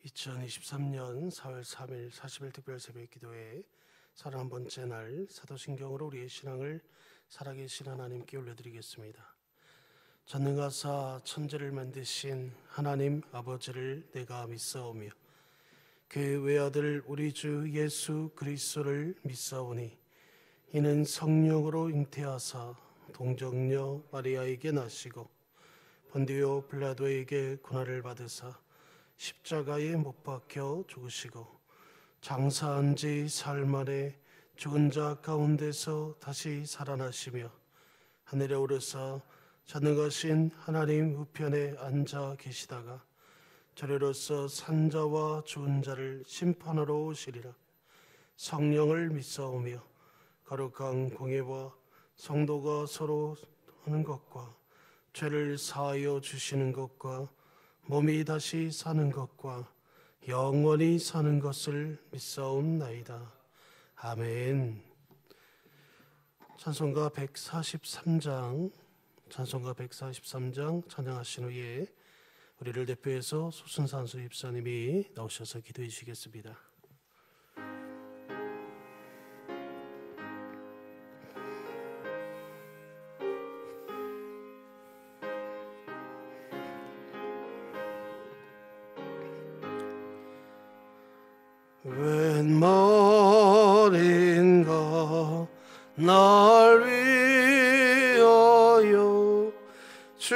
2023년 4월 3일 40일 특별 새벽 기도회 31번째 날 사도신경으로 우리의 신앙을 살아계신 하나님께 올려드리겠습니다. 전능하사 천지를 만드신 하나님 아버지를 내가 믿사오며 그의 외아들 우리 주 예수 그리스도를 믿사오니 이는 성령으로 잉태하사 동정녀 마리아에게 나시고 본디오 빌라도에게 고난을 받으사 십자가에 못 박혀 죽으시고 장사한 지 사흘 만에 죽은 자 가운데서 다시 살아나시며 하늘에 오르사 전능하신 하나님 우편에 앉아 계시다가 저리로서 산자와 죽은 자를 심판하러 오시리라. 성령을 믿사오며 거룩한 공예와 성도가 서로 하는 것과 죄를 사하여 주시는 것과 몸이 다시 사는 것과 영원히 사는 것을 믿사옵나이다. 아멘. 찬송가 143장 찬양하신 후에 우리를 대표해서 소순산수 입사님이 나오셔서 기도해 주시겠습니다. 웬 말인가 날 위하여 주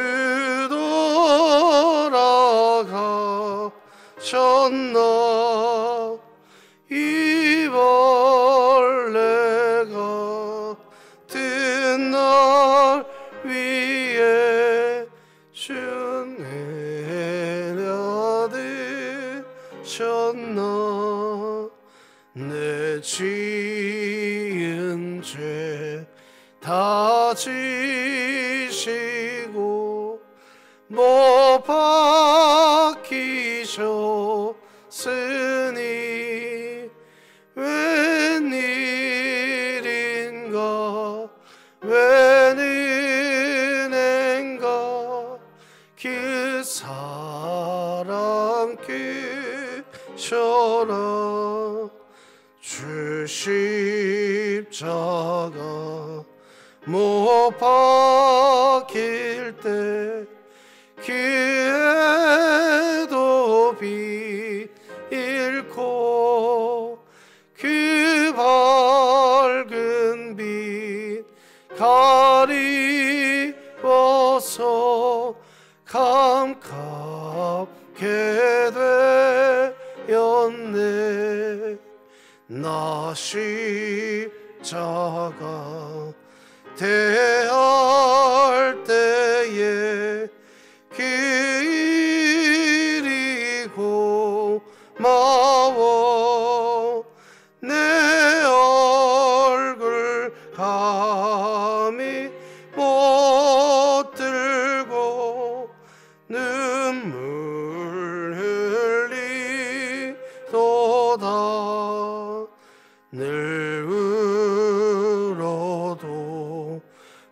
돌아가셨나. 이 벌레가 든 날 위에 주 내려드셨나. 내 지은 죄 다 지시고 못 박히셨으니 웬일인가 웬은혜인가 그 사랑 크셔라. 주 십자가 못 박힐 때 기회도 비 잃고 그 밝은 빛 가리워서 감깝게 되었네. 나 십자가 대할 때에 그 일이 고마워. 내 얼굴 감히 못 들고 눈물 흘리도다. 늘 울어도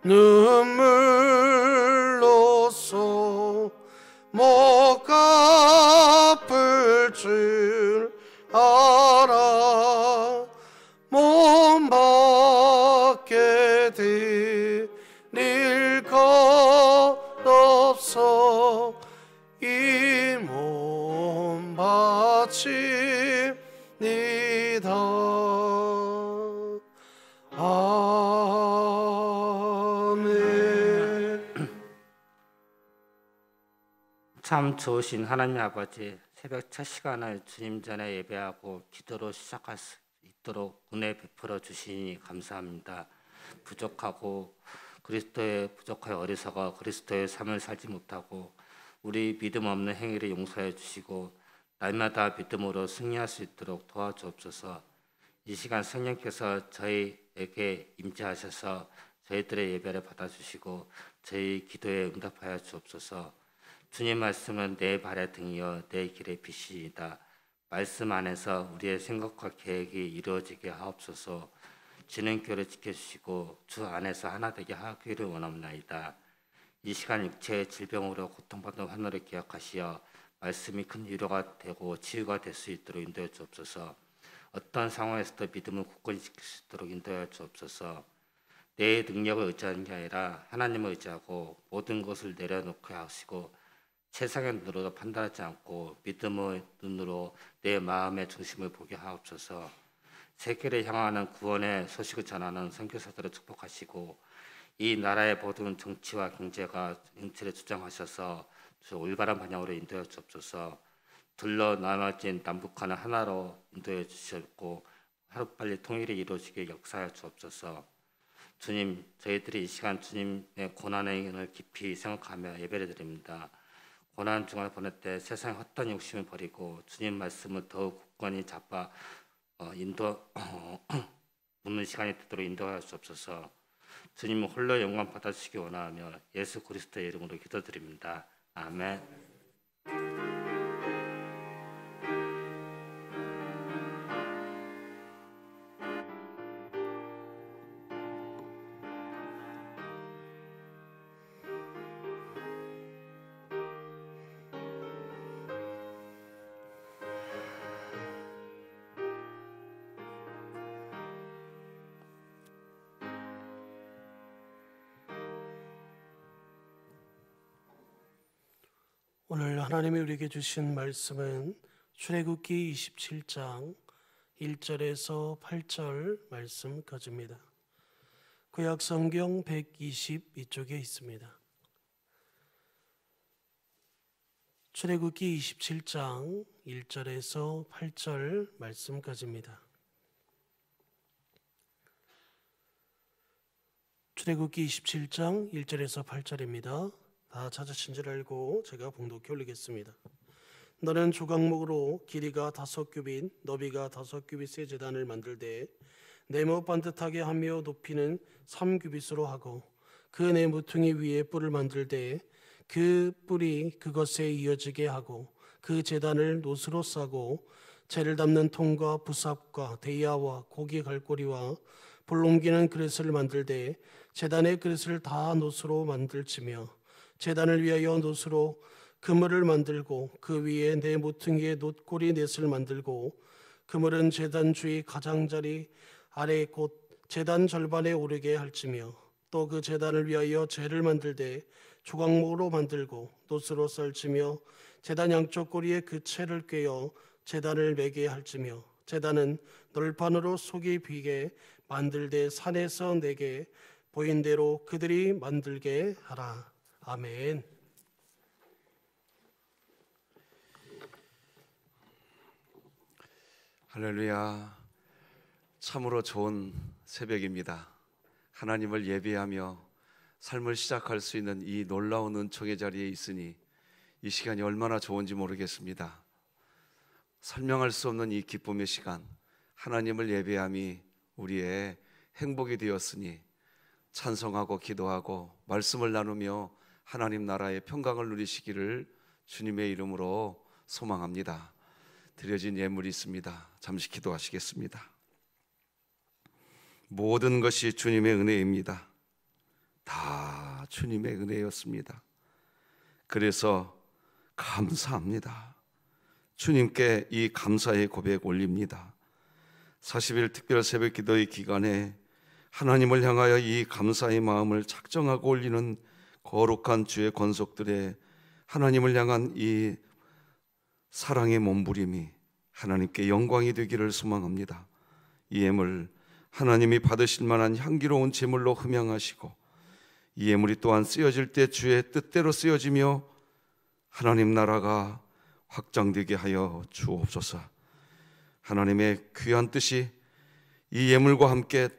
눈물로써 못 갚을 줄 알아. 몸 밖에 드릴 것 없어 이 몸 바칩니다. 참 좋으신 하나님 아버지, 새벽 첫 시간을 주님 전에 예배하고 기도로 시작할 수 있도록 은혜 베풀어 주시니 감사합니다. 부족하고 그리스도의 부족하여 어리석어 그리스도의 삶을 살지 못하고 우리 믿음 없는 행위를 용서해 주시고 날마다 믿음으로 승리할 수 있도록 도와주옵소서. 이 시간 성령께서 저희에게 임재하셔서 저희들의 예배를 받아주시고 저희 기도에 응답하여 주옵소서. 주님 말씀은 내 발의 등이요 내 길의 빛이다. 말씀 안에서 우리의 생각과 계획이 이루어지게 하옵소서. 진행교를 지켜주시고 주 안에서 하나 되게 하기를 원합나이다. 이 시간 육체의 질병으로 고통받는 환우를 기억하시어 말씀이 큰 위로가 되고 치유가 될 수 있도록 인도해 주옵소서. 어떤 상황에서도 믿음을 굳건히 지킬 수 있도록 인도해 주옵소서. 내 능력을 의지하는 게 아니라 하나님을 의지하고 모든 것을 내려놓게 하시고 세상의 눈으로 판단하지 않고 믿음의 눈으로 내 마음의 중심을 보게 하옵소서. 세계를 향하는 구원의 소식을 전하는 선교사들을 축복하시고 이 나라의 모든 정치와 경제가 인체를 주장하셔서 올바른 방향으로 인도해 주옵소서. 둘러 나눠진 남북한을 하나로 인도해 주셨고 하루빨리 통일이 이루어지게 역사하여 주옵소서. 주님, 저희들이 이 시간 주님의 고난의 은을 깊이 생각하며 예배를 드립니다. 고난 중을 보낼 때 세상의 헛된 욕심을 버리고 주님 말씀을 더욱 굳건히 잡아 묻는 시간이 되도록 인도하여 주옵소서. 주님 홀로 영광 받아주시기 원하며 예수 그리스도의 이름으로 기도드립니다. 아멘. 오늘 하나님이 우리에게 주신 말씀은 출애굽기 27장 1절에서 8절 말씀까지입니다. 구약성경 122쪽에 있습니다. 출애굽기 27장 1절에서 8절 말씀까지입니다. 출애굽기 27장 1절에서 8절입니다. 다 찾으신 줄 알고 제가 봉독해 올리겠습니다. 너는 조각목으로 길이가 5규빗, 너비가 5규빗의 제단을 만들되 네모 반듯하게 하며 높이는 3규빗으로 하고 그 네모퉁이 위에 뿔을 만들되 그 뿔이 그것에 이어지게 하고 그 제단을 노스로 싸고 재를 담는 통과 부삽과 대야와 고기 갈고리와 불 옮기는 그릇을 만들되 제단의 그릇을 다 노스로 만들지며 제단을 위하여 놋으로 그물을 만들고 그 위에 네 모퉁이의 놋고리 넷을 만들고 그물은 제단 주위 가장자리 아래 곧 제단 절반에 오르게 할지며 또 그 제단을 위하여 재를 만들되 조각목으로 만들고 놋으로 썰지며 제단 양쪽 고리에 그 채를 꿰어 제단을 매게 할지며 제단은 널판으로 속이 비게 만들되 산에서 내게 보인 대로 그들이 만들게 하라. 아멘. 할렐루야. 참으로 좋은 새벽입니다. 하나님을 예배하며 삶을 시작할 수 있는 이 놀라운 은총의 자리에 있으니 이 시간이 얼마나 좋은지 모르겠습니다. 설명할 수 없는 이 기쁨의 시간, 하나님을 예배함이 우리의 행복이 되었으니 찬송하고 기도하고 말씀을 나누며 하나님 나라의 평강을 누리시기를 주님의 이름으로 소망합니다. 드려진 예물이 있습니다. 잠시 기도하시겠습니다. 모든 것이 주님의 은혜입니다. 다 주님의 은혜였습니다. 그래서 감사합니다. 주님께 이 감사의 고백 올립니다. 40일 특별 새벽 기도의 기간에 하나님을 향하여 이 감사의 마음을 작정하고 올리는 거룩한 주의 권속들의 하나님을 향한 이 사랑의 몸부림이 하나님께 영광이 되기를 소망합니다. 이 예물 하나님이 받으실 만한 향기로운 제물로 흠양하시고 이 예물이 또한 쓰여질 때 주의 뜻대로 쓰여지며 하나님 나라가 확장되게 하여 주옵소서. 하나님의 귀한 뜻이 이 예물과 함께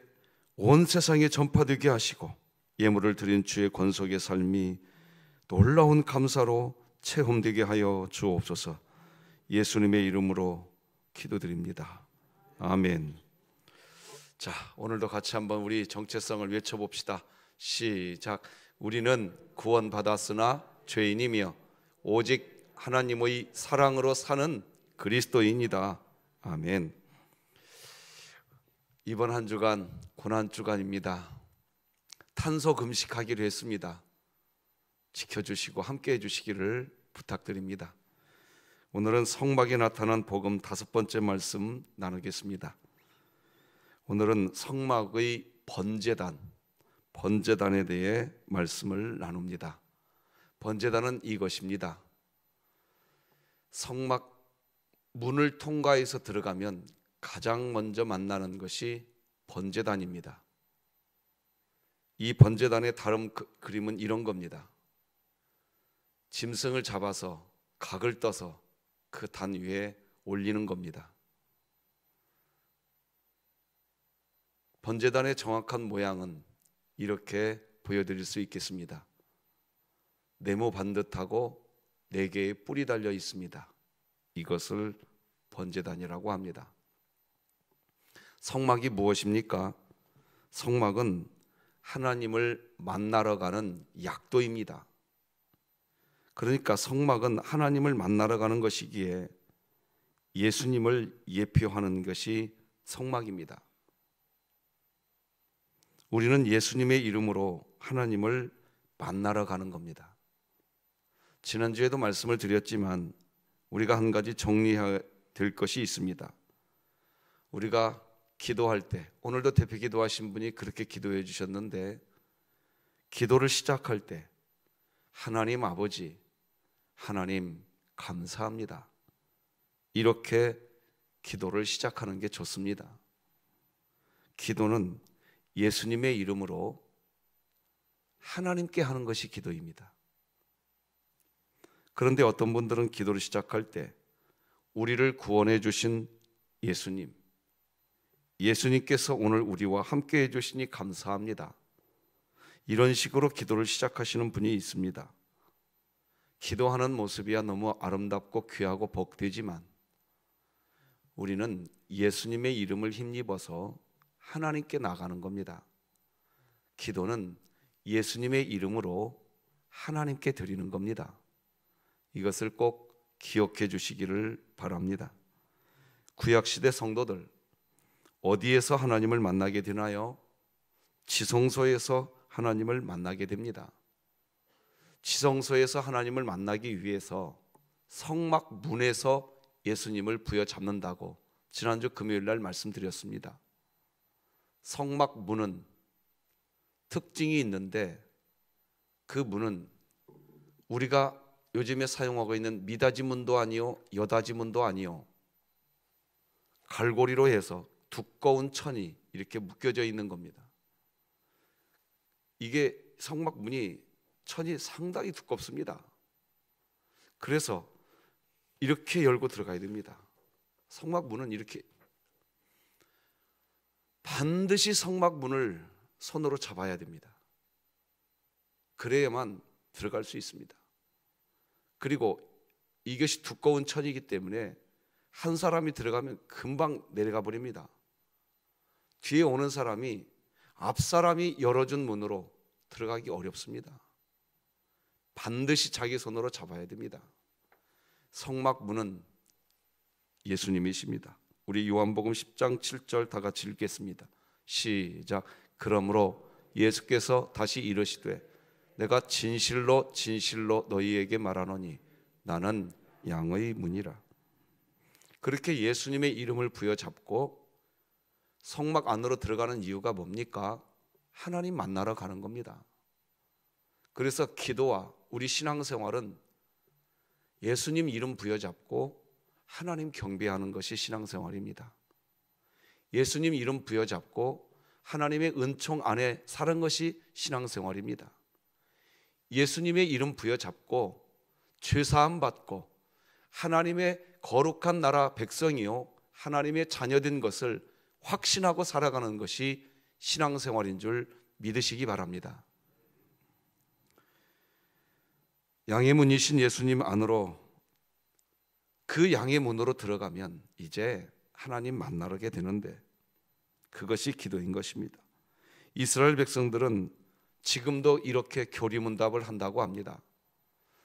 온 세상에 전파되게 하시고 예물을 드린 주의 권속의 삶이 놀라운 감사로 체험되게 하여 주옵소서. 예수님의 이름으로 기도드립니다. 아멘. 자, 오늘도 같이 한번 우리 정체성을 외쳐봅시다. 시작. 우리는 구원받았으나 죄인이며 오직 하나님의 사랑으로 사는 그리스도인이다. 아멘. 이번 한 주간 고난주간입니다. 탄소 금식하기로 했습니다. 지켜주시고 함께 해주시기를 부탁드립니다. 오늘은 성막에 나타난 복음 5번째 말씀 나누겠습니다. 오늘은 성막의 번제단에 대해 말씀을 나눕니다. 번제단은 이것입니다. 성막 문을 통과해서 들어가면 가장 먼저 만나는 것이 번제단입니다. 이 번제단의 다른 그림은 이런 겁니다. 짐승을 잡아서 각을 떠서 그 단 위에 올리는 겁니다. 번제단의 정확한 모양은 이렇게 보여드릴 수 있겠습니다. 네모 반듯하고 4개의 뿔이 달려 있습니다. 이것을 번제단이라고 합니다. 성막이 무엇입니까? 성막은 하나님을 만나러 가는 약도입니다. 그러니까 성막은 하나님을 만나러 가는 것이기에 예수님을 예표하는 것이 성막입니다. 우리는 예수님의 이름으로 하나님을 만나러 가는 겁니다. 지난주에도 말씀을 드렸지만 우리가 한 가지 정리해야 될 것이 있습니다. 우리가 기도할 때, 오늘도 대표 기도하신 분이 그렇게 기도해 주셨는데, 기도를 시작할 때 하나님 아버지, 하나님 감사합니다, 이렇게 기도를 시작하는 게 좋습니다. 기도는 예수님의 이름으로 하나님께 하는 것이 기도입니다. 그런데 어떤 분들은 기도를 시작할 때 우리를 구원해 주신 예수님께서 오늘 우리와 함께 해주시니 감사합니다, 이런 식으로 기도를 시작하시는 분이 있습니다. 기도하는 모습이야 너무 아름답고 귀하고 복되지만 우리는 예수님의 이름을 힘입어서 하나님께 나가는 겁니다. 기도는 예수님의 이름으로 하나님께 드리는 겁니다. 이것을 꼭 기억해 주시기를 바랍니다. 구약시대 성도들 어디에서 하나님을 만나게 되나요? 지성소에서 하나님을 만나게 됩니다. 지성소에서 하나님을 만나기 위해서 성막 문에서 예수님을 부여잡는다고 지난주 금요일 날 말씀드렸습니다. 성막 문은 특징이 있는데 그 문은 우리가 요즘에 사용하고 있는 미닫이 문도 아니요 여닫이 문도 아니요, 갈고리로 해서 두꺼운 천이 이렇게 묶여져 있는 겁니다. 이게 성막 문이 천이 상당히 두껍습니다. 그래서 이렇게 열고 들어가야 됩니다. 성막 문은 이렇게 반드시 성막 문을 손으로 잡아야 됩니다. 그래야만 들어갈 수 있습니다. 그리고 이것이 두꺼운 천이기 때문에 한 사람이 들어가면 금방 내려가 버립니다. 뒤에 오는 사람이 앞 사람이 열어준 문으로 들어가기 어렵습니다. 반드시 자기 손으로 잡아야 됩니다. 성막 문은 예수님이십니다. 우리 요한복음 10장 7절 다 같이 읽겠습니다. 시작. 그러므로 예수께서 다시 이르시되 내가 진실로 진실로 너희에게 말하노니 나는 양의 문이라. 그렇게 예수님의 이름을 부여잡고 성막 안으로 들어가는 이유가 뭡니까? 하나님 만나러 가는 겁니다. 그래서 기도와 우리 신앙생활은 예수님 이름 부여잡고 하나님 경배하는 것이 신앙생활입니다. 예수님 이름 부여잡고 하나님의 은총 안에 사는 것이 신앙생활입니다. 예수님의 이름 부여잡고 죄사함 받고 하나님의 거룩한 나라 백성이요 하나님의 자녀된 것을 확신하고 살아가는 것이 신앙생활인 줄 믿으시기 바랍니다. 양의 문이신 예수님 안으로, 그 양의 문으로 들어가면 이제 하나님 만나게 되는데 그것이 기도인 것입니다. 이스라엘 백성들은 지금도 이렇게 교리문답을 한다고 합니다.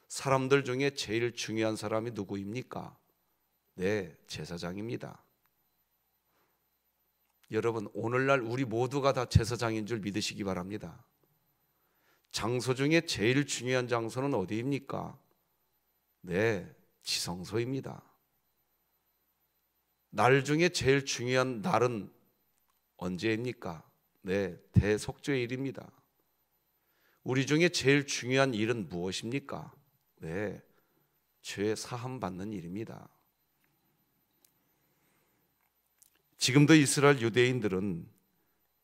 사람들 중에 제일 중요한 사람이 누구입니까? 네, 제사장입니다. 여러분, 오늘날 우리 모두가 다 제사장인 줄 믿으시기 바랍니다. 장소 중에 제일 중요한 장소는 어디입니까? 네, 지성소입니다. 날 중에 제일 중요한 날은 언제입니까? 네, 대속죄일입니다. 우리 중에 제일 중요한 일은 무엇입니까? 네, 죄 사함 받는 일입니다. 지금도 이스라엘 유대인들은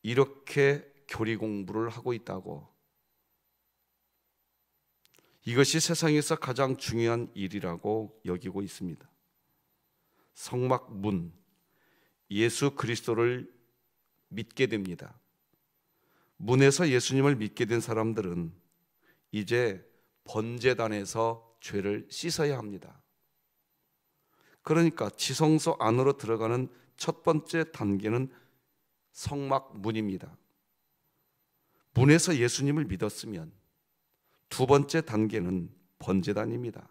이렇게 교리 공부를 하고 있다고, 이것이 세상에서 가장 중요한 일이라고 여기고 있습니다. 성막문, 예수 그리스도를 믿게 됩니다. 문에서 예수님을 믿게 된 사람들은 이제 번제단에서 죄를 씻어야 합니다. 그러니까 지성소 안으로 들어가는 첫 번째 단계는 성막문입니다. 문에서 예수님을 믿었으면 두 번째 단계는 번제단입니다.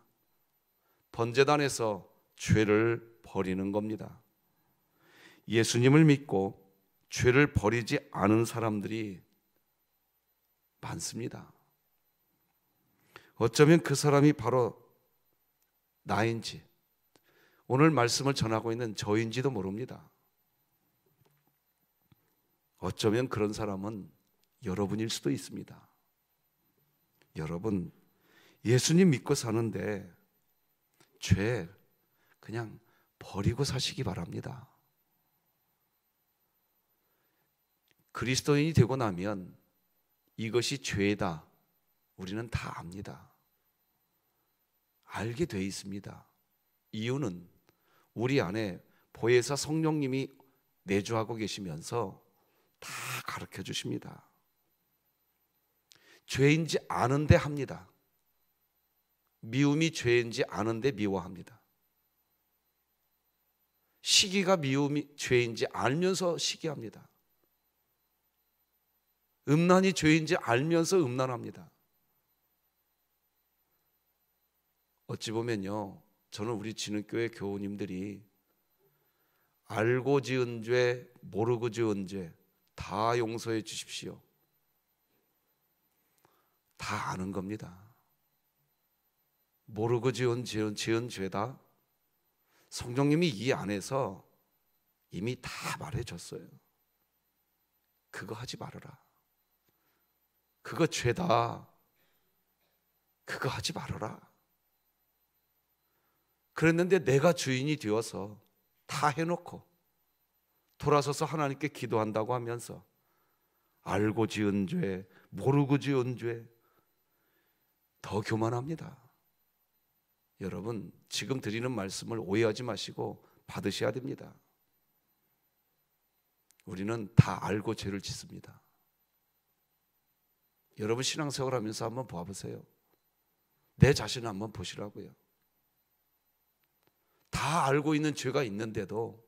번제단에서 죄를 버리는 겁니다. 예수님을 믿고 죄를 버리지 않은 사람들이 많습니다. 어쩌면 그 사람이 바로 나인지, 오늘 말씀을 전하고 있는 저인지도 모릅니다. 어쩌면 그런 사람은 여러분일 수도 있습니다. 여러분, 예수님 믿고 사는데 죄 그냥 버리고 사시기 바랍니다. 그리스도인이 되고 나면 이것이 죄다, 우리는 다 압니다. 알게 돼 있습니다. 이유는 우리 안에 보혜사 성령님이 내주하고 계시면서 다 가르쳐 주십니다. 죄인지 아는데 합니다. 미움이 죄인지 아는데 미워합니다. 시기가 미움이 죄인지 알면서 시기합니다. 음란이 죄인지 알면서 음란합니다. 어찌 보면요, 저는 우리 진흥교회 교우님들이 알고 지은 죄, 모르고 지은 죄 다 용서해 주십시오. 다 아는 겁니다. 모르고 지은 죄다 성령님이 이 안에서 이미 다 말해줬어요. 그거 하지 말아라. 그거 죄다. 그거 하지 말아라. 그랬는데 내가 주인이 되어서 다 해놓고 돌아서서 하나님께 기도한다고 하면서 알고 지은 죄, 모르고 지은 죄 더 교만합니다. 여러분, 지금 드리는 말씀을 오해하지 마시고 받으셔야 됩니다. 우리는 다 알고 죄를 짓습니다. 여러분 신앙생활 하면서 한번 보아보세요. 내 자신을 한번 보시라고요. 다 알고 있는 죄가 있는데도,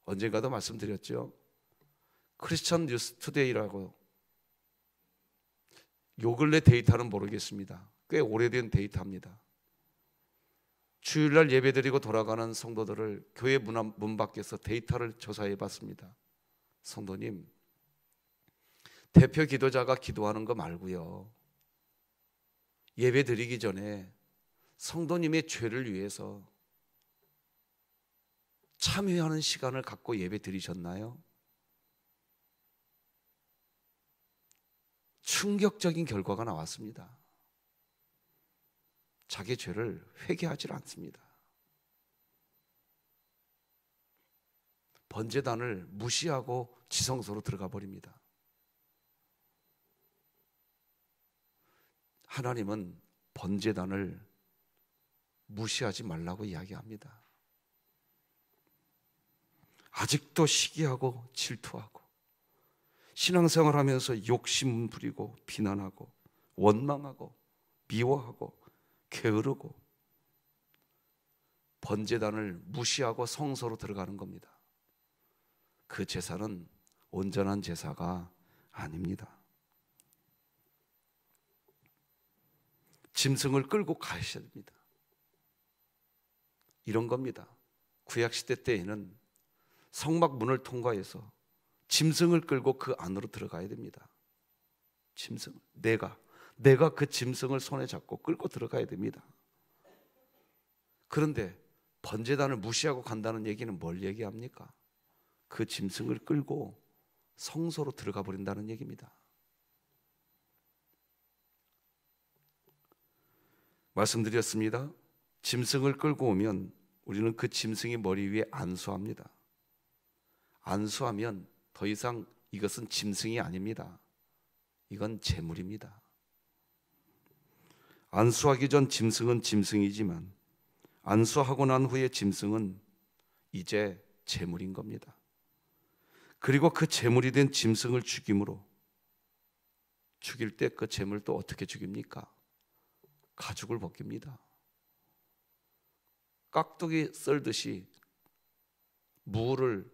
언젠가도 말씀드렸죠. 크리스천 뉴스 투데이라고, 요 근래 데이터는 모르겠습니다. 꽤 오래된 데이터입니다. 주일날 예배드리고 돌아가는 성도들을 교회 문 밖에서 데이터를 조사해 봤습니다. 성도님, 대표 기도자가 기도하는 거 말고요, 예배드리기 전에 성도님의 죄를 위해서 참여하는 시간을 갖고 예배드리셨나요? 충격적인 결과가 나왔습니다. 자기 죄를 회개하지 않습니다. 번제단을 무시하고 지성소로 들어가 버립니다. 하나님은 번제단을 무시하지 말라고 이야기합니다. 아직도 시기하고 질투하고 신앙생활하면서 욕심 부리고 비난하고 원망하고 미워하고 게으르고 번제단을 무시하고 성소로 들어가는 겁니다. 그 제사는 온전한 제사가 아닙니다. 짐승을 끌고 가셔야 됩니다. 이런 겁니다. 구약시대 때에는 성막문을 통과해서 짐승을 끌고 그 안으로 들어가야 됩니다. 짐승, 내가 그 짐승을 손에 잡고 끌고 들어가야 됩니다. 그런데 번제단을 무시하고 간다는 얘기는 뭘 얘기합니까? 그 짐승을 끌고 성소로 들어가 버린다는 얘기입니다. 말씀드렸습니다. 짐승을 끌고 오면 우리는 그 짐승의 머리 위에 안수합니다. 안수하면 더 이상 이것은 짐승이 아닙니다. 이건 제물입니다. 안수하기 전 짐승은 짐승이지만 안수하고 난 후에 짐승은 이제 제물인 겁니다. 그리고 그 제물이 된 짐승을 죽임으로 죽일 때 그 제물을 또 어떻게 죽입니까? 가죽을 벗깁니다. 깍두기 썰듯이 무를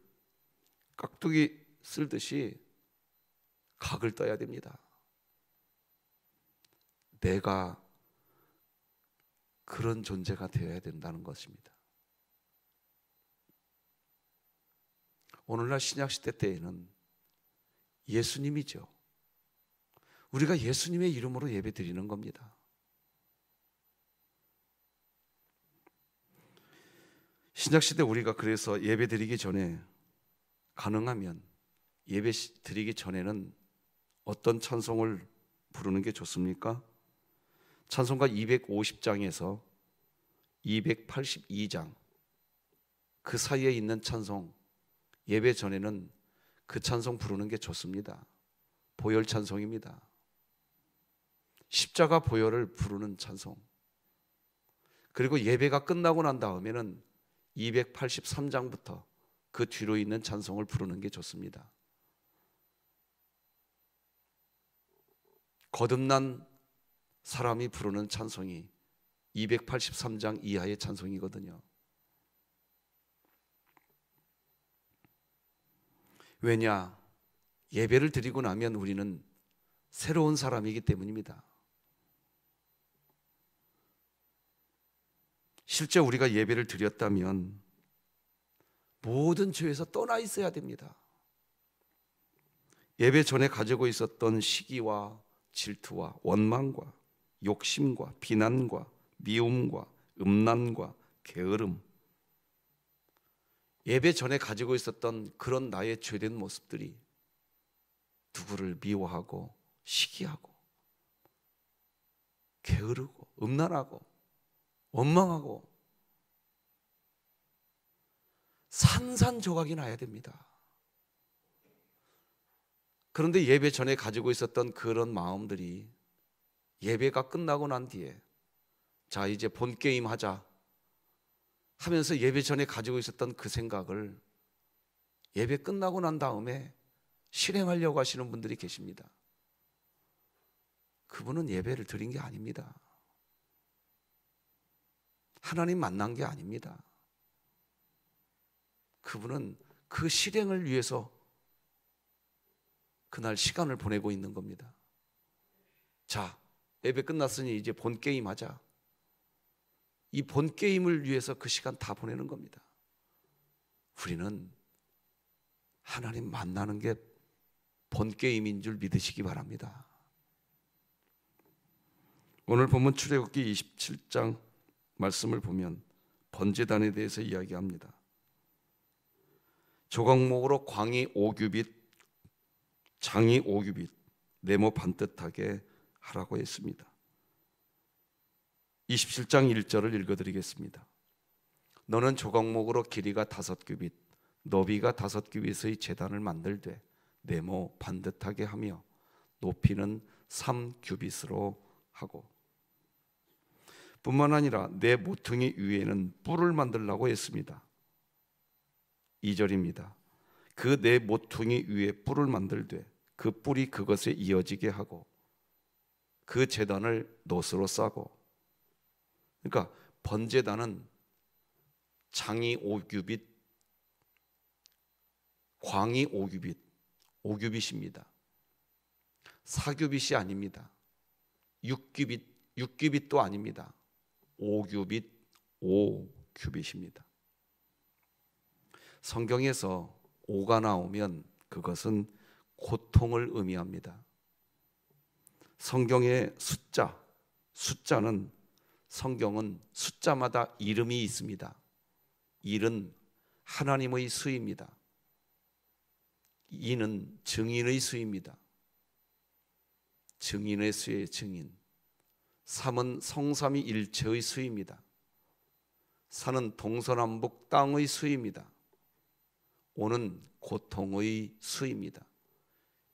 깍두기 쓸듯이 각을 떠야 됩니다. 내가 그런 존재가 되어야 된다는 것입니다. 오늘날 신약시대 때에는 예수님이죠. 우리가 예수님의 이름으로 예배 드리는 겁니다. 신약시대 우리가 그래서 예배 드리기 전에 가능하면 예배 드리기 전에는 어떤 찬송을 부르는 게 좋습니까? 찬송가 250장에서 282장 그 사이에 있는 찬송, 예배 전에는 그 찬송 부르는 게 좋습니다. 보혈 찬송입니다. 십자가 보혈을 부르는 찬송. 그리고 예배가 끝나고 난 다음에는 283장부터 그 뒤로 있는 찬송을 부르는 게 좋습니다. 거듭난 사람이 부르는 찬송이 283장 이하의 찬송이거든요. 왜냐? 예배를 드리고 나면 우리는 새로운 사람이기 때문입니다. 실제 우리가 예배를 드렸다면 모든 죄에서 떠나 있어야 됩니다. 예배 전에 가지고 있었던 시기와 질투와 원망과 욕심과 비난과 미움과 음란과 게으름, 예배 전에 가지고 있었던 그런 나의 죄된 모습들이 누구를 미워하고 시기하고 게으르고 음란하고 원망하고 산산조각이 나야 됩니다. 그런데 예배 전에 가지고 있었던 그런 마음들이 예배가 끝나고 난 뒤에 자 이제 본 게임 하자 하면서 예배 전에 가지고 있었던 그 생각을 예배 끝나고 난 다음에 실행하려고 하시는 분들이 계십니다. 그분은 예배를 드린 게 아닙니다. 하나님 만난 게 아닙니다. 그분은 그 실행을 위해서 그날 시간을 보내고 있는 겁니다. 자, 예배 끝났으니 이제 본 게임 하자. 이 본 게임을 위해서 그 시간 다 보내는 겁니다. 우리는 하나님 만나는 게 본 게임인 줄 믿으시기 바랍니다. 오늘 본문 출애굽기 27장 말씀을 보면 번제단에 대해서 이야기합니다. 조각목으로 광이 5규빗, 장이 5규빗, 네모 반듯하게 하라고 했습니다. 27장 1절을 읽어드리겠습니다. 너는 조각목으로 길이가 5규빗, 너비가 5규빗의 제단을 만들되 네모 반듯하게 하며 높이는 3규빗으로 하고 뿐만 아니라 내 모퉁이 위에는 뿔을 만들라고 했습니다. 2절입니다. 그 내 모퉁이 위에 뿔을 만들되 그 뿔이 그것에 이어지게 하고 그 제단을 놋으로 싸고. 그러니까 번제단은 장이 5규빗, 광이 5규빗, 5규빗입니다. 4규빗이 아닙니다. 6규빗도 아닙니다. 5규빗, 5규빗입니다. 성경에서 5가 나오면 그것은 고통을 의미합니다. 성경의 숫자는 성경은 숫자마다 이름이 있습니다. 일은 하나님의 수입니다. 이는 증인의 수입니다. 증인의 수의 증인. 삼은 성삼위 일체의 수입니다. 사는 동서남북 땅의 수입니다. 오는 고통의 수입니다.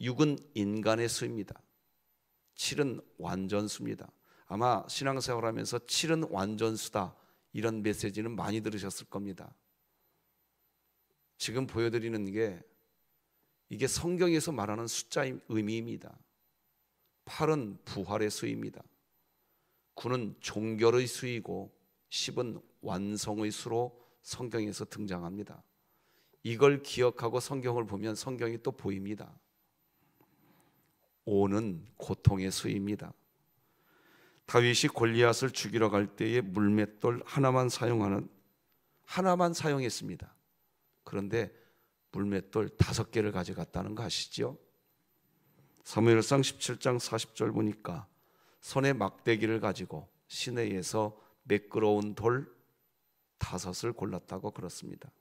육은 인간의 수입니다. 칠은 완전수입니다. 아마 신앙생활하면서 칠은 완전수다 이런 메시지는 많이 들으셨을 겁니다. 지금 보여드리는 게 이게 성경에서 말하는 숫자의 의미입니다. 8은 부활의 수입니다. 9는 종결의 수이고 10은 완성의 수로 성경에서 등장합니다. 이걸 기억하고 성경을 보면 성경이 또 보입니다. 5는 고통의 수입니다. 다윗이 골리앗을 죽이러 갈 때에 물맷돌 하나만 사용했습니다. 그런데 물맷돌 5개를 가져갔다는 거 아시죠? 사무엘상 17장 40절 보니까 손에 막대기를 가지고 시내에서 매끄러운 돌 5을 골랐다고 그렇습니다.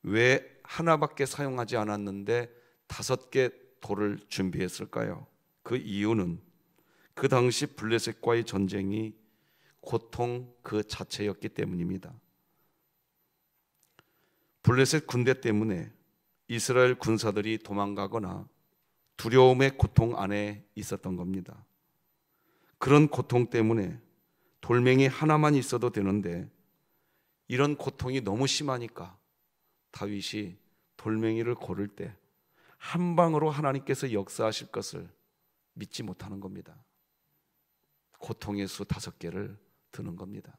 왜 하나밖에 사용하지 않았는데 5개 돌을 준비했을까요? 그 이유는 그 당시 블레셋과의 전쟁이 고통 그 자체였기 때문입니다. 블레셋 군대 때문에 이스라엘 군사들이 도망가거나 두려움의 고통 안에 있었던 겁니다. 그런 고통 때문에 돌멩이 하나만 있어도 되는데 이런 고통이 너무 심하니까 다윗이 돌멩이를 고를 때 한 방으로 하나님께서 역사하실 것을 믿지 못하는 겁니다. 고통의 수 5개를 드는 겁니다.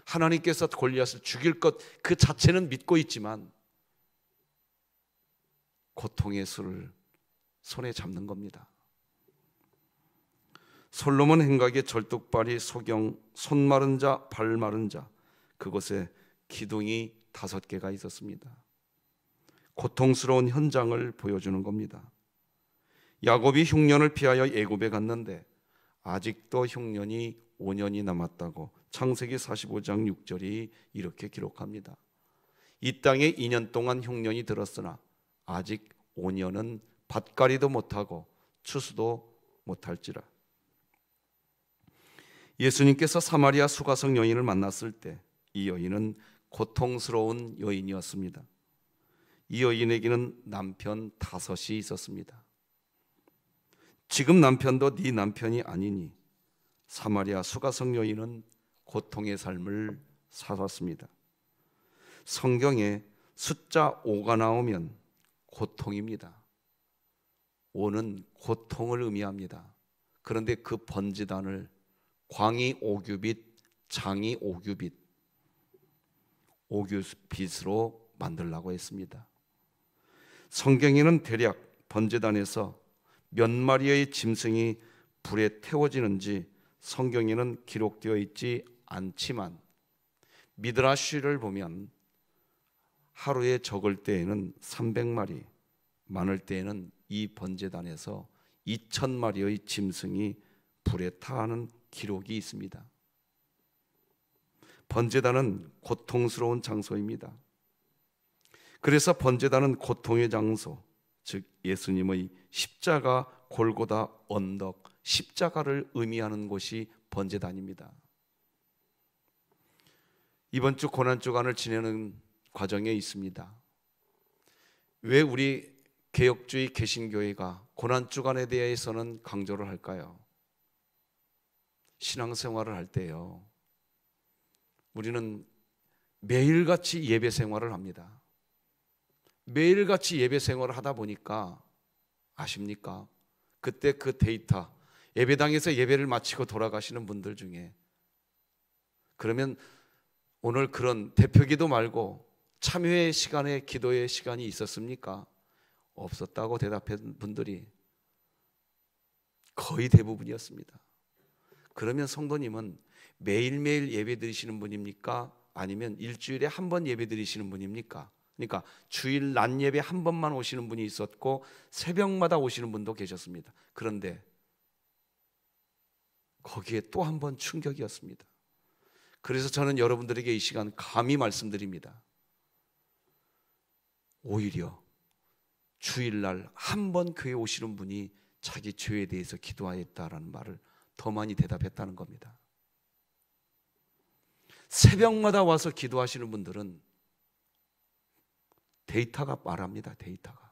하나님께서 골리앗을 죽일 것 그 자체는 믿고 있지만 고통의 수를 손에 잡는 겁니다. 솔로몬 행각의 절뚝발이 소경 손 마른 자 발 마른 자 그곳에 기둥이 5개가 있었습니다. 고통스러운 현장을 보여주는 겁니다. 야곱이 흉년을 피하여 애굽에 갔는데 아직도 흉년이 5년이 남았다고 창세기 45장 6절이 이렇게 기록합니다. 이 땅에 2년 동안 흉년이 들었으나 아직 5년은 밭갈이도 못하고 추수도 못할지라. 예수님께서 사마리아 수가성 여인을 만났을 때 이 여인은 고통스러운 여인이었습니다. 이 여인에게는 남편 5이 있었습니다. 지금 남편도 네 남편이 아니니 사마리아 수가성 여인은 고통의 삶을 살았습니다. 성경에 숫자 5가 나오면 고통입니다. 5는 고통을 의미합니다. 그런데 그 번제단을 광이 5규빗, 장이 5규빗으로 만들라고 했습니다. 성경에는 대략 번제단에서 몇 마리의 짐승이 불에 태워지는지 성경에는 기록되어 있지 않지만 미드라시를 보면 하루에 적을 때에는 300마리, 많을 때에는 이 번제단에서 2000마리의 짐승이 불에 타하는 기록이 있습니다. 번제단은 고통스러운 장소입니다. 그래서 번제단은 고통의 장소, 즉 예수님의 십자가 골고다 언덕, 십자가를 의미하는 곳이 번제단입니다. 이번 주 고난주간을 지내는 과정에 있습니다. 왜 우리 개혁주의 개신교회가 고난주간에 대해서는 강조를 할까요? 신앙생활을 할 때요, 우리는 매일같이 예배 생활을 합니다. 매일같이 예배 생활을 하다 보니까 아십니까? 그때 그 데이터, 예배당에서 예배를 마치고 돌아가시는 분들 중에 그러면 오늘 그런 대표기도 말고 참여의 시간에 기도의 시간이 있었습니까? 없었다고 대답한 분들이 거의 대부분이었습니다. 그러면 성도님은 매일매일 예배 드리시는 분입니까? 아니면 일주일에 한 번 예배 드리시는 분입니까? 그러니까 주일 낮 예배 한 번만 오시는 분이 있었고 새벽마다 오시는 분도 계셨습니다. 그런데 거기에 또 한 번 충격이었습니다. 그래서 저는 여러분들에게 이 시간 감히 말씀드립니다. 오히려 주일날 한 번 교회 오시는 분이 자기 죄에 대해서 기도하였다라는 말을 더 많이 대답했다는 겁니다. 새벽마다 와서 기도하시는 분들은 데이터가 말합니다. 데이터가.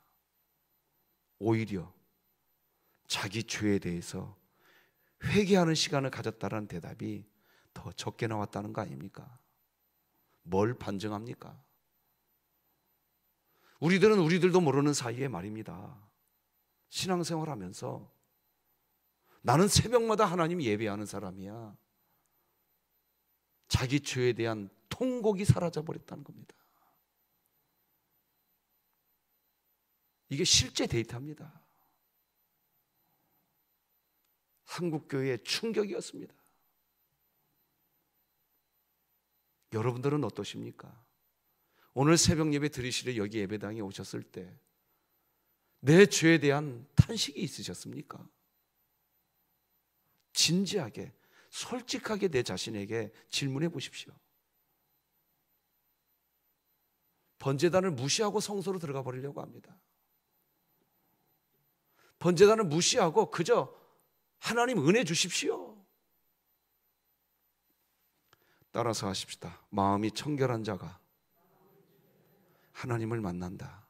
오히려 자기 죄에 대해서 회개하는 시간을 가졌다는 대답이 더 적게 나왔다는 거 아닙니까? 뭘 반증합니까? 우리들은 우리들도 모르는 사이에 말입니다. 신앙생활하면서 나는 새벽마다 하나님 예배하는 사람이야. 자기 죄에 대한 통곡이 사라져버렸다는 겁니다. 이게 실제 데이터입니다. 한국교회의 충격이었습니다. 여러분들은 어떠십니까? 오늘 새벽 예배 드리시러 여기 예배당에 오셨을 때 내 죄에 대한 탄식이 있으셨습니까? 진지하게 솔직하게 내 자신에게 질문해 보십시오. 번제단을 무시하고 성소로 들어가 버리려고 합니다. 번제단을 무시하고 그저 하나님 은혜 주십시오. 따라서 하십시다. 마음이 청결한 자가 하나님을 만난다.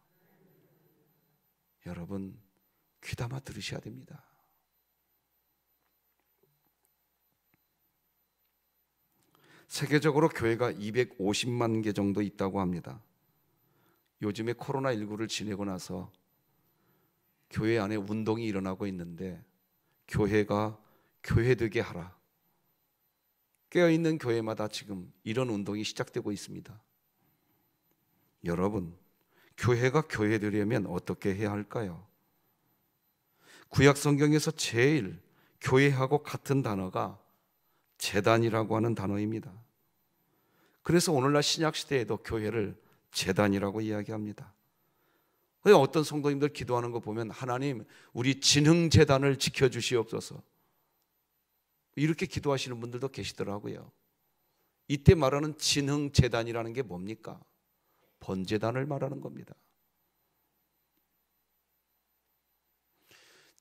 여러분 귀담아 들으셔야 됩니다. 세계적으로 교회가 250만 개 정도 있다고 합니다. 요즘에 코로나19를 지내고 나서 교회 안에 운동이 일어나고 있는데 교회가 교회되게 하라. 깨어있는 교회마다 지금 이런 운동이 시작되고 있습니다. 여러분, 교회가 교회되려면 어떻게 해야 할까요? 구약 성경에서 제일 교회하고 같은 단어가 제단이라고 하는 단어입니다. 그래서 오늘날 신약 시대에도 교회를 제단이라고 이야기합니다. 어떤 성도님들 기도하는 거 보면 하나님 우리 진흥제단을 지켜주시옵소서 이렇게 기도하시는 분들도 계시더라고요. 이때 말하는 진흥제단이라는 게 뭡니까? 번제단을 말하는 겁니다.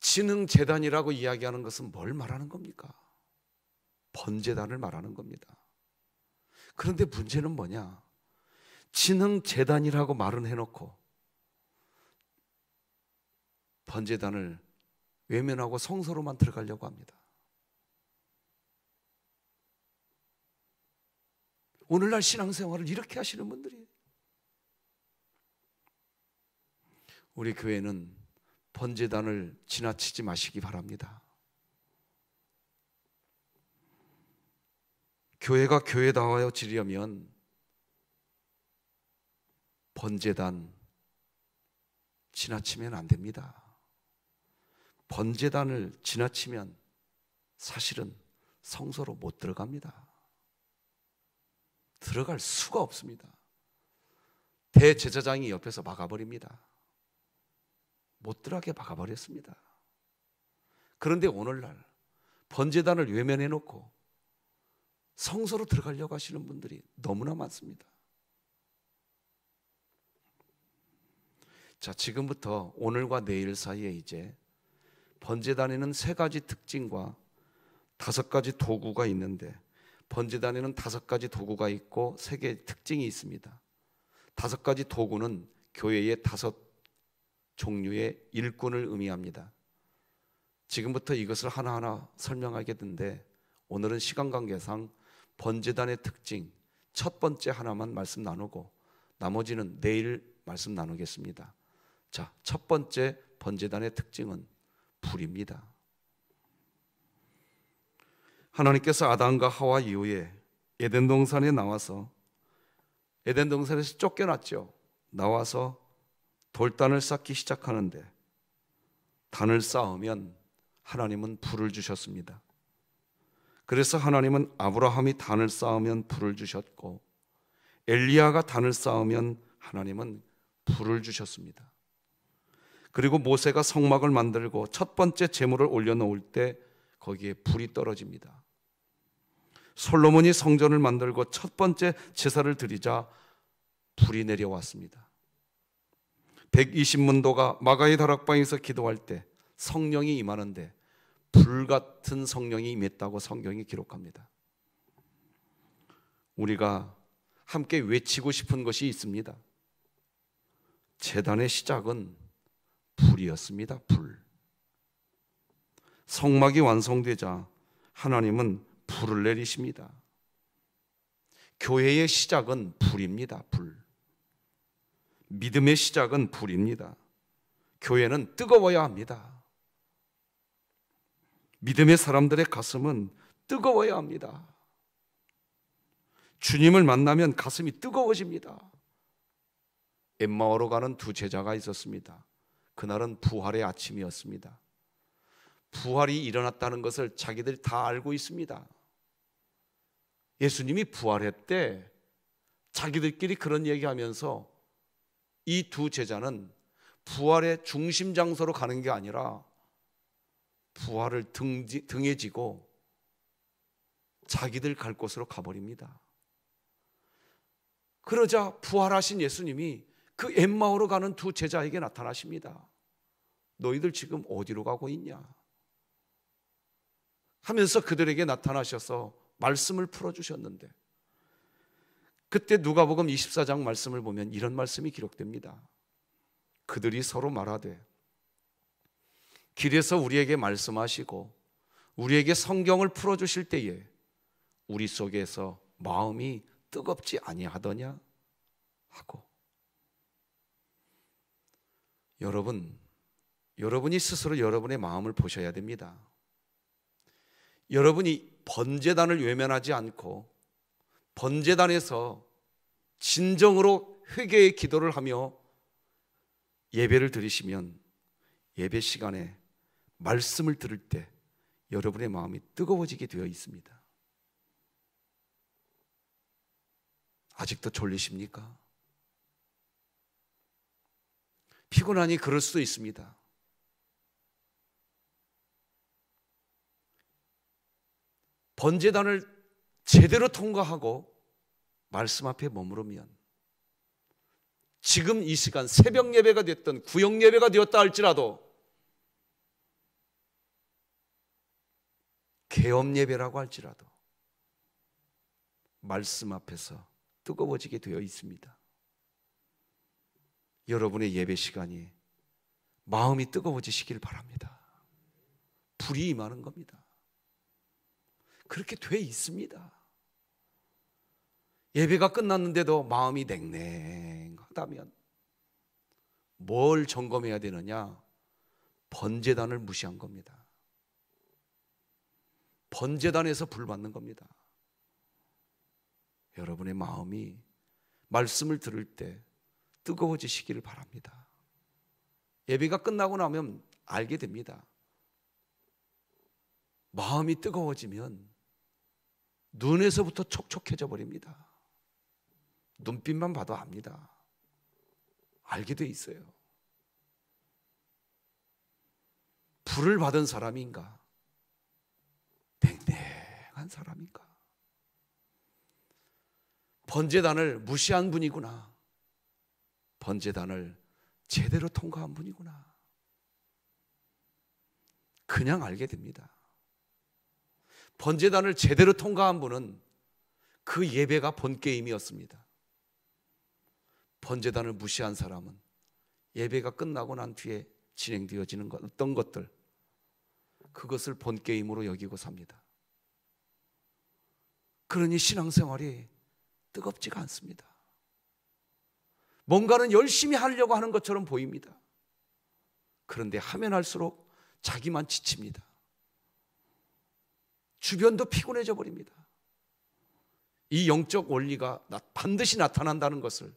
진흥제단이라고 이야기하는 것은 뭘 말하는 겁니까? 번제단을 말하는 겁니다. 그런데 문제는 뭐냐? 진흥제단이라고 말은 해놓고 번제단을 외면하고 성소로만 들어가려고 합니다. 오늘날 신앙생활을 이렇게 하시는 분들이 우리 교회는 번제단을 지나치지 마시기 바랍니다. 교회가 교회다워지려면 번제단 지나치면 안 됩니다. 번제단을 지나치면 사실은 성소로 못 들어갑니다. 들어갈 수가 없습니다. 대제사장이 옆에서 막아버립니다. 못 들어가게 막아버렸습니다. 그런데 오늘날 번제단을 외면해 놓고 성소로 들어가려고 하시는 분들이 너무나 많습니다. 자, 지금부터 오늘과 내일 사이에 이제 번제단에는 3가지 특징과 5가지 도구가 있는데 번제단에는 5가지 도구가 있고 3개의 특징이 있습니다. 5가지 도구는 교회의 5 종류의 일꾼을 의미합니다. 지금부터 이것을 하나하나 설명하겠는데 오늘은 시간 관계상 번제단의 특징 첫 번째 하나만 말씀 나누고 나머지는 내일 말씀 나누겠습니다. 자, 첫 번째 번제단의 특징은 불입니다. 하나님께서 아담과 하와 이후에 에덴 동산에 나와서 에덴 동산에서 쫓겨났죠. 나와서 돌단을 쌓기 시작하는데 단을 쌓으면 하나님은 불을 주셨습니다. 그래서 하나님은 아브라함이 단을 쌓으면 불을 주셨고 엘리야가 단을 쌓으면 하나님은 불을 주셨습니다. 그리고 모세가 성막을 만들고 첫 번째 제물을 올려놓을 때 거기에 불이 떨어집니다. 솔로몬이 성전을 만들고 첫 번째 제사를 드리자 불이 내려왔습니다. 120문도가 마가의 다락방에서 기도할 때 성령이 임하는데 불같은 성령이 임했다고 성경이 기록합니다. 우리가 함께 외치고 싶은 것이 있습니다. 제단의 시작은 불이었습니다. 불. 성막이 완성되자 하나님은 불을 내리십니다. 교회의 시작은 불입니다. 불. 믿음의 시작은 불입니다. 교회는 뜨거워야 합니다. 믿음의 사람들의 가슴은 뜨거워야 합니다. 주님을 만나면 가슴이 뜨거워집니다. 엠마오로 가는 두 제자가 있었습니다. 그날은 부활의 아침이었습니다. 부활이 일어났다는 것을 자기들이 다 알고 있습니다. 예수님이 부활했대. 자기들끼리 그런 얘기하면서 이 두 제자는 부활의 중심 장소로 가는 게 아니라 부활을 등에 지고 자기들 갈 곳으로 가버립니다. 그러자 부활하신 예수님이 그 엠마오로 가는 두 제자에게 나타나십니다. 너희들 지금 어디로 가고 있냐? 하면서 그들에게 나타나셔서 말씀을 풀어주셨는데, 그때 누가복음 24장 말씀을 보면 이런 말씀이 기록됩니다. 그들이 서로 말하되 길에서 우리에게 말씀하시고 우리에게 성경을 풀어주실 때에 우리 속에서 마음이 뜨겁지 아니하더냐 하고. 여러분이 스스로 여러분의 마음을 보셔야 됩니다. 여러분이 번제단을 외면하지 않고 번제단에서 진정으로 회개의 기도를 하며 예배를 드리시면 예배 시간에 말씀을 들을 때 여러분의 마음이 뜨거워지게 되어 있습니다. 아직도 졸리십니까? 피곤하니 그럴 수도 있습니다. 번제단을 제대로 통과하고 말씀 앞에 머무르면 지금 이 시간 새벽 예배가 됐던 구역 예배가 되었다 할지라도 개업 예배라고 할지라도 말씀 앞에서 뜨거워지게 되어 있습니다. 여러분의 예배 시간이 마음이 뜨거워지시길 바랍니다. 불이 임하는 겁니다. 그렇게 돼 있습니다. 예배가 끝났는데도 마음이 냉랭하다면 뭘 점검해야 되느냐? 번제단을 무시한 겁니다. 번제단에서 불 받는 겁니다. 여러분의 마음이 말씀을 들을 때 뜨거워지시기를 바랍니다. 예배가 끝나고 나면 알게 됩니다. 마음이 뜨거워지면 눈에서부터 촉촉해져 버립니다. 눈빛만 봐도 압니다. 알게 돼 있어요. 불을 받은 사람인가? 냉랭한 사람인가? 번제단을 무시한 분이구나. 번제단을 제대로 통과한 분이구나. 그냥 알게 됩니다. 번제단을 제대로 통과한 분은 그 예배가 본게임이었습니다. 번제단을 무시한 사람은 예배가 끝나고 난 뒤에 진행되어지는 어떤 것들, 그것을 본게임으로 여기고 삽니다. 그러니 신앙생활이 뜨겁지가 않습니다. 뭔가는 열심히 하려고 하는 것처럼 보입니다. 그런데 하면 할수록 자기만 지칩니다. 주변도 피곤해져 버립니다. 이 영적 원리가 반드시 나타난다는 것을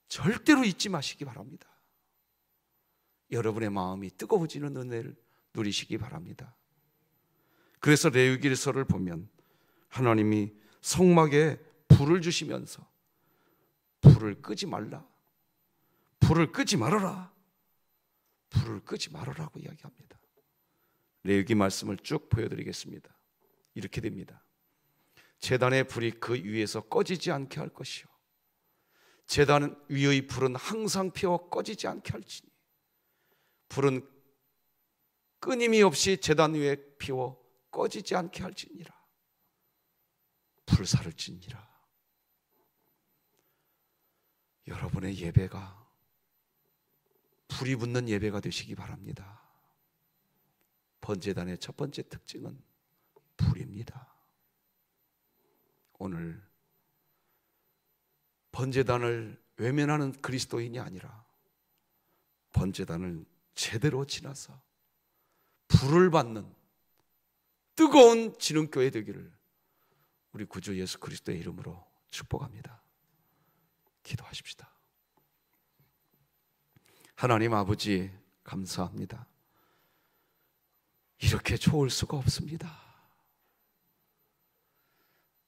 절대로 잊지 마시기 바랍니다. 여러분의 마음이 뜨거워지는 은혜를 누리시기 바랍니다. 그래서 레위기서를 보면 하나님이 성막에 불을 주시면서 불을 끄지 말라, 불을 끄지 말아라, 불을 끄지 말아라고 이야기합니다. 레위기 말씀을 쭉 보여드리겠습니다. 이렇게 됩니다. 제단의 불이 그 위에서 꺼지지 않게 할 것이요 제단 위의 불은 항상 피워 꺼지지 않게 할지니 불은 끊임이 없이 제단 위에 피워 꺼지지 않게 할지니라. 불사를 지니라. 여러분의 예배가 불이 붙는 예배가 되시기 바랍니다. 번제단의 첫 번째 특징은 불입니다. 오늘 번제단을 외면하는 그리스도인이 아니라 번제단을 제대로 지나서 불을 받는 뜨거운 진흥교회 되기를 우리 구주 예수 그리스도의 이름으로 축복합니다. 기도하십시다. 하나님 아버지 감사합니다. 이렇게 좋을 수가 없습니다.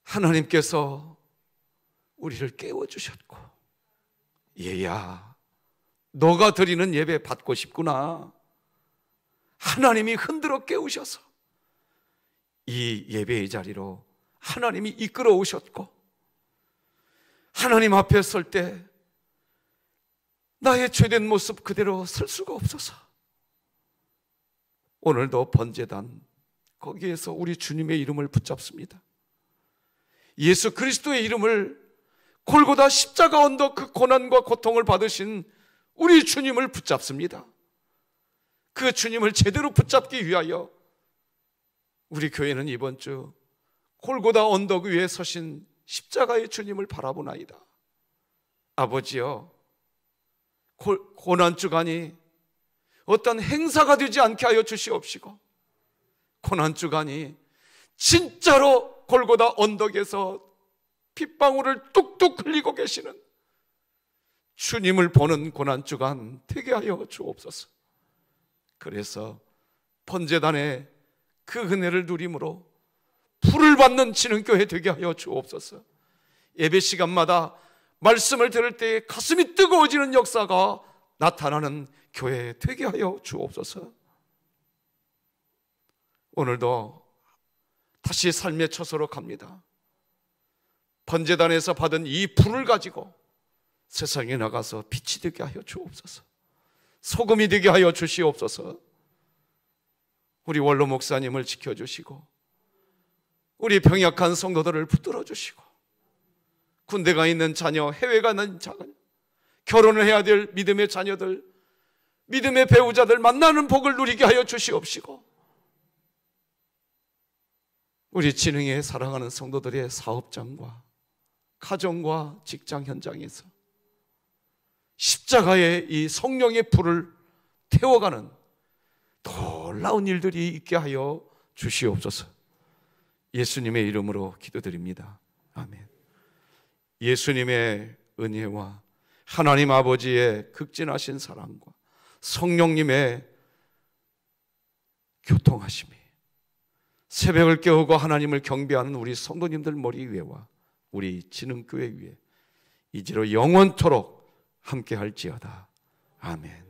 하나님께서 우리를 깨워주셨고 얘야 너가 드리는 예배 받고 싶구나. 하나님이 흔들어 깨우셔서 이 예배의 자리로 하나님이 이끌어 오셨고 하나님 앞에 설 때 나의 죄된 모습 그대로 설 수가 없어서 오늘도 번제단 거기에서 우리 주님의 이름을 붙잡습니다. 예수 그리스도의 이름을 골고다 십자가 언덕 그 고난과 고통을 받으신 우리 주님을 붙잡습니다. 그 주님을 제대로 붙잡기 위하여 우리 교회는 이번 주 골고다 언덕 위에 서신 십자가의 주님을 바라보나이다. 아버지여 고난주간이 어떤 행사가 되지 않게 하여 주시옵시고 고난주간이 진짜로 골고다 언덕에서 핏방울을 뚝뚝 흘리고 계시는 주님을 보는 고난주간 되게 하여 주옵소서. 그래서 번제단의 그 은혜를 누림으로 불을 받는 진흥교회 되게 하여 주옵소서. 예배 시간마다 말씀을 들을 때 가슴이 뜨거워지는 역사가 나타나는 교회 되게 하여 주옵소서. 오늘도 다시 삶의 처소로 갑니다. 번제단에서 받은 이 불을 가지고 세상에 나가서 빛이 되게 하여 주옵소서. 소금이 되게 하여 주시옵소서. 우리 원로 목사님을 지켜주시고 우리 병약한 성도들을 붙들어 주시고 군대가 있는 자녀, 해외가 있는 자녀, 결혼을 해야 될 믿음의 자녀들, 믿음의 배우자들 만나는 복을 누리게 하여 주시옵시고 우리 진흥에 사랑하는 성도들의 사업장과 가정과 직장 현장에서 십자가의 이 성령의 불을 태워가는 놀라운 일들이 있게 하여 주시옵소서. 예수님의 이름으로 기도드립니다. 아멘. 예수님의 은혜와 하나님 아버지의 극진하신 사랑과 성령님의 교통하심이 새벽을 깨우고 하나님을 경배하는 우리 성도님들 머리 위에와 우리 진흥교회 위에 이제로 영원토록 함께 할지어다. 아멘.